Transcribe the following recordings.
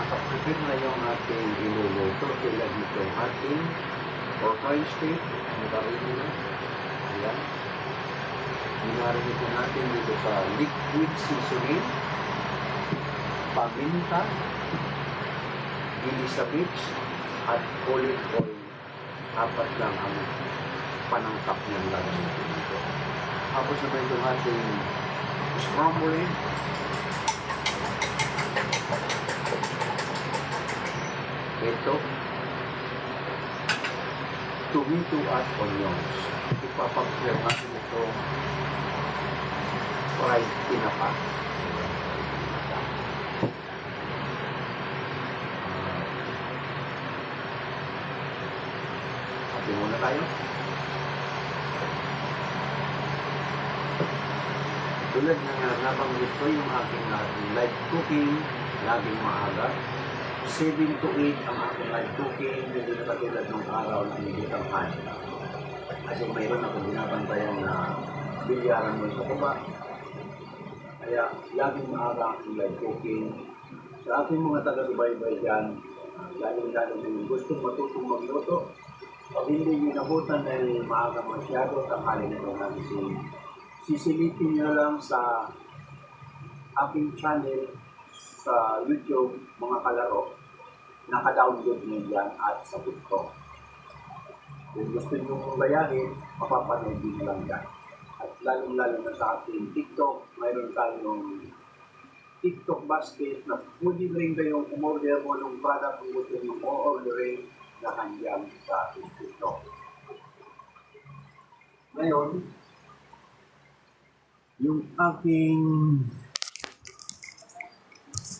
nakaprepare na yung ating iluluto. Tulad nitong ating pork rice steak. Nakarini na. Ayan. Minarinate po natin dito sa liquid seasoning, paminta, Elizabeth, at olive oil. Apat lang ang panangkap niyang gagamitin dito. Tapos naman itong ating strawberry. Ito, tomato at onions. Ipapag-prep natin ito fried tinapa. Sabi muna tayo. Tulad na nabanggit ko yung aking live cooking, laging maaga. 7 to 8 ang aking live cooking, hindi na katulad ng araw na hindi tanghali. Kasi mayroon akong binabantayan na bilyaran mo sa baba. Kaya laging maaga ang live cooking. Sa aking mga taga-subaybay dyan, lalo-lalo na yung gustong matutong magluto. Pag hindi nyo nabutan dahil maaga masyado, tanghali na ito namin sisilipin nyo lang sa aking channel sa YouTube, mga kalaro, naka-download nyo dyan at sa TikTok. Kung gusto nyo bayahin, mapapanood nyo lang dyan. At lalong-lalo na sa ating TikTok, mayroon tayong TikTok basket na pwede rin kayong umorder mo ng product kung gusto nyo o-orderin na handyan sa ating TikTok. Ngayon, yung aking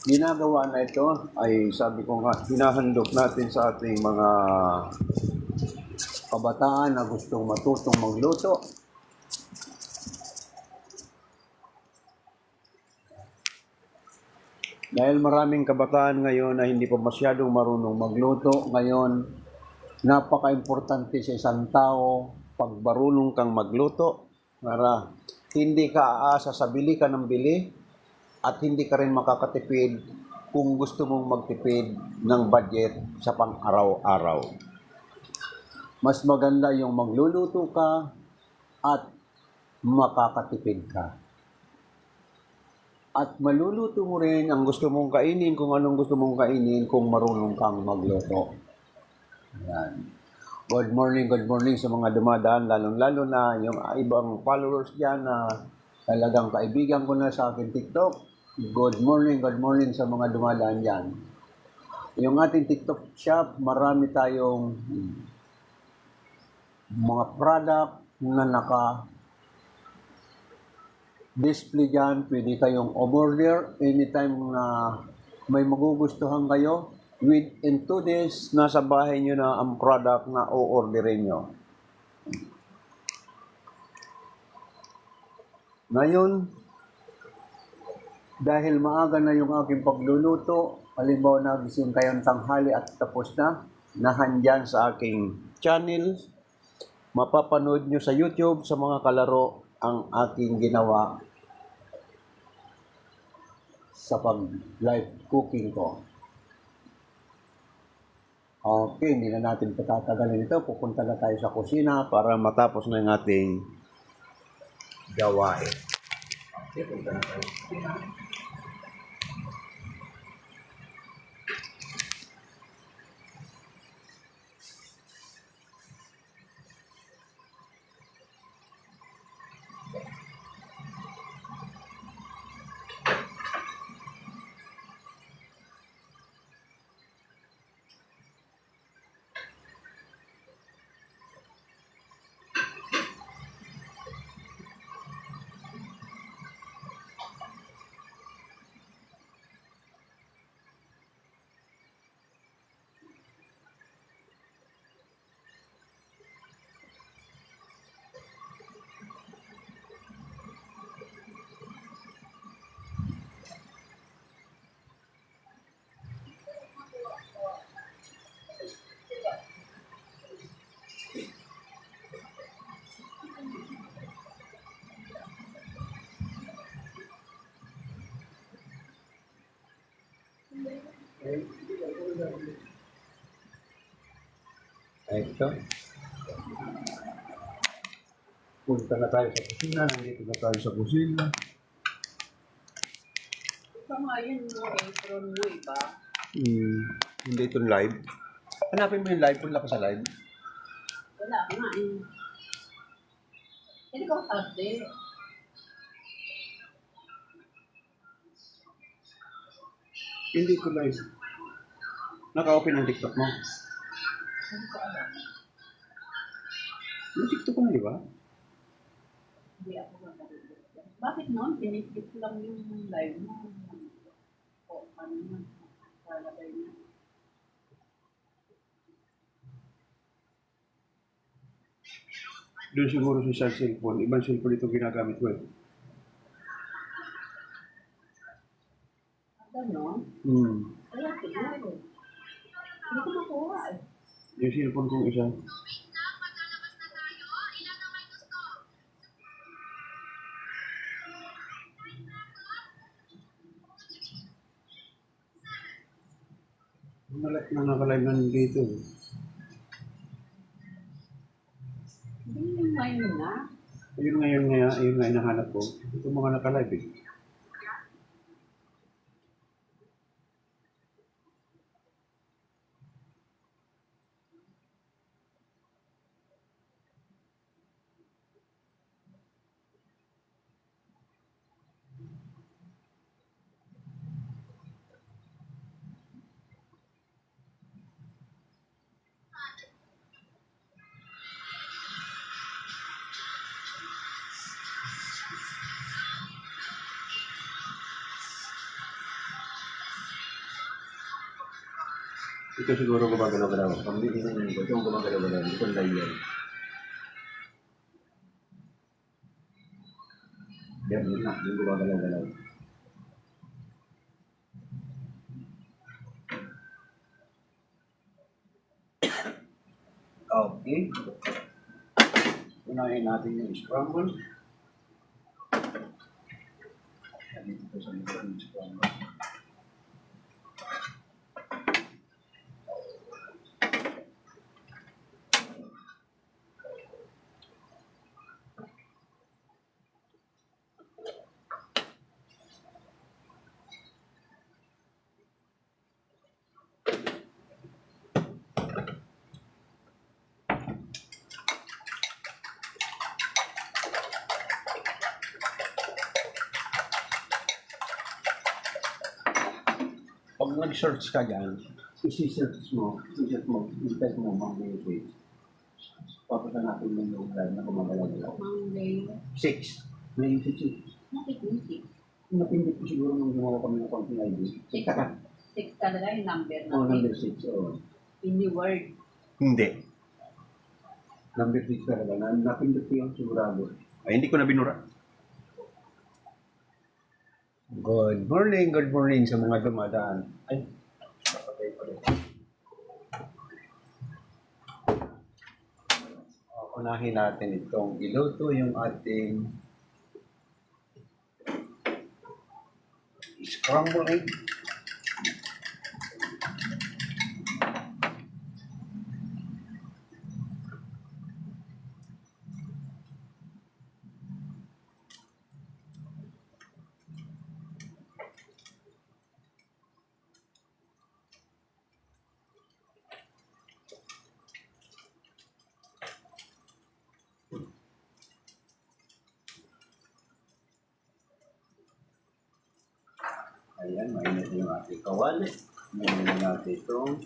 ginagawa na ito ay sabi ko nga, hinahandog natin sa ating mga kabataan na gustong matutong magluto. Dahil maraming kabataan ngayon na hindi pa masyadong marunong magluto, ngayon napaka-importante sa isang tao pag marunong kang magluto para hindi ka aasa sa bili ka ng bili at hindi ka rin makakatipid kung gusto mong magtipid ng budget sa pang-araw-araw. Mas maganda yung magluluto ka at makakatipid ka. At maluluto mo rin ang gusto mong kainin kung anong gusto mong kainin kung marunong kang magluto. Ayan. Good morning sa mga dumadaan, lalong-lalo na yung ibang followers dyan na talagang kaibigan ko na sa akin TikTok. Good morning sa mga dumadaan dyan. Yung ating TikTok shop, marami tayong mga product na naka-display dyan. Pwede kayong order anytime na may magugustuhan kayo. Within 2 days, nasa bahay nyo na ang product na o-orderin nyo. Ngayon, dahil maaga na yung aking pagluluto, halimbawa nagising kayo ng tanghali at tapos na, nahandyan sa aking channel, mapapanood nyo sa YouTube sa mga kalaro ang aking ginawa sa pag-live cooking ko. Okay, hindi na natin patatagalin ito. Pupunta na tayo sa kusina para matapos na yung ating gawain. Okay, punta na tayo sa kusina. Ito. Punta na tayo sa kusina. Nandito na tayo sa kusina. Tama yun mo, apron mo, iba? Hindi ito live. Hanapin mo yung live. Punta ka sa live. Wala nga eh. Hindi ko sabi. Hindi ko live. Naka-open ang TikTok mo. Hindi ko alam. Yung TikTok mo, di ba? Hindi ako magkakita. Bakit noon? Pinikit lang yung live mo. O, ano yun? Lalagay na. Doon siguro sa cellphone. Ibang cellphone ito ginagamit ko eh. Ganon? Kaya siguro. Hindi ko makuha eh. Yung cellphone kong isa. Malat na nakalive na dito. Hindi yung ngayon na. Ayun nga hinahanap ko. Ito mga nakalive eh. Ito siguro gumagalaw-galaw. Pag hindi nyo ito yung gumagalaw-galaw. Ito ang live yan. Yan, yun na. Yung gumagalaw-galaw. Okay. Unahin natin yung scramble. Yan, ito sa yung scramble. Pag nag-search ka dyan, isi-search mo, i-type mo mga page. Papunta natin yung live na gumagalaw-galaw. Monday. 6. May 6. Nakikinisip. Napindot ko siguro nung gumawa kami ng konting ID. 6 ka. 6 talaga yung number Oo, natin. number 6. Oo. In the word. Hindi. Number 6 talaga. Napindot ko yung sigurado. Ay, hindi ko na binura. Good morning sa mga dumadaan. Ay, napatay pa rin. Unahin natin itong iluto yung ating scrambled egg. Ayan, mainit yung ating kawali. Mainit natin itong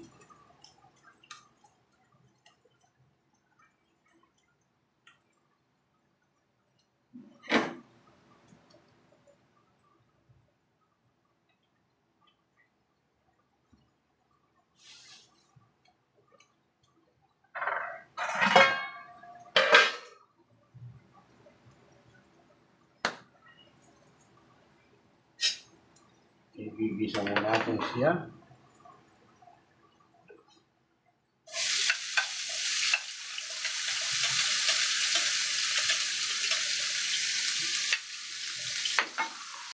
ibigisa mo natin siya.